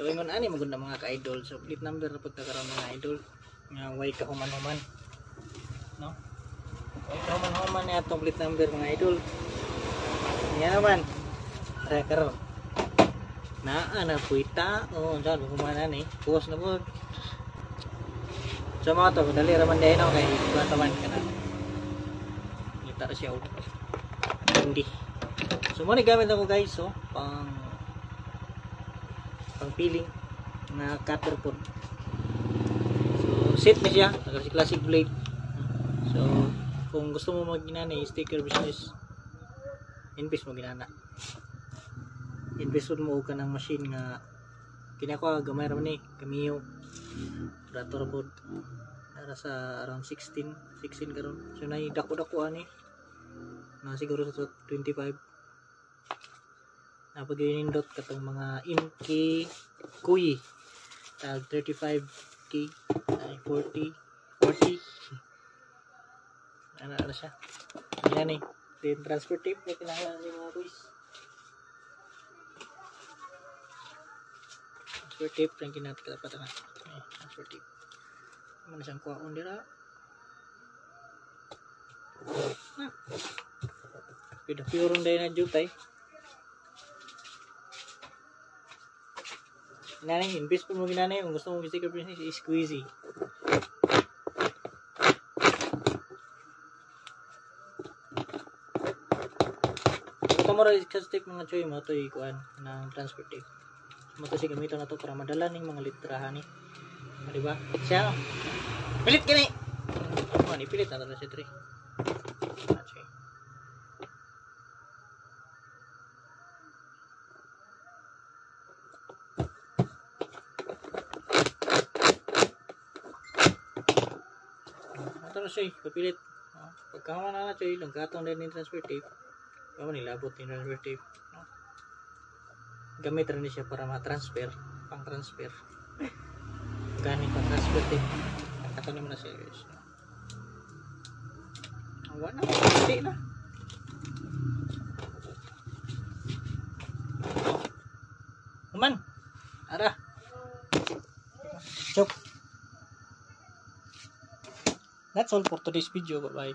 So ingon ani magud na mga ka-idol. So plate number na pagkakaroon mga idol nga way kahuman-human. No? Way kahuman-human ni atong plate number mga idol. Yan naman. Tara karon. Naa na puy tao. Saan humanan eh. Puwas na po. So mga to, dali raman dahil ako kay taman ka na. Ngita siya o. Hindi. So muna gamit ako guys. So pang peeling na cutter po. So set na siya. Nagkasi classic blade. So kung gusto mo mag-ginana sticker business, invest mo ginana. Invest mo ka ng machine nga kinako gamay ra man ni Cameo operator board para sa around 16 karon. So nay dako-dako ani na siguro sa 25 na pag-inindot katong mga MK kuy tag 35K ay 40 ano siya yan eh. Then transfer tape na kinahanglan ni mga kuys. Transfer tape rin kinahanglan dapat na transfer tape ano siyang kuhaon dira pidapurong dahil na jutay. Nanay, invest po mo ginanay kung gusto mo sticker business squeezy. Ito mo rin sa tape mga choy mo ito ikuan ng transfer tape. Mo ito si gamiton na ito para madala ng mga litrahan eh. Diba? Siya no? Pilit ka na eh! Ni pilit na ito na si 3. Ito na siya, papilit. Pagkaman na siya, langkatong din yung transfer tape. Kaya nilabot yung transfer tape. Gamit rin siya para ma-transfer, pang-transfer. Ganit pang-transfer tape. Langkatong naman na siya guys. Awa na, hindi na. Human, ara. Chok. That's all for today's video. Bye-bye.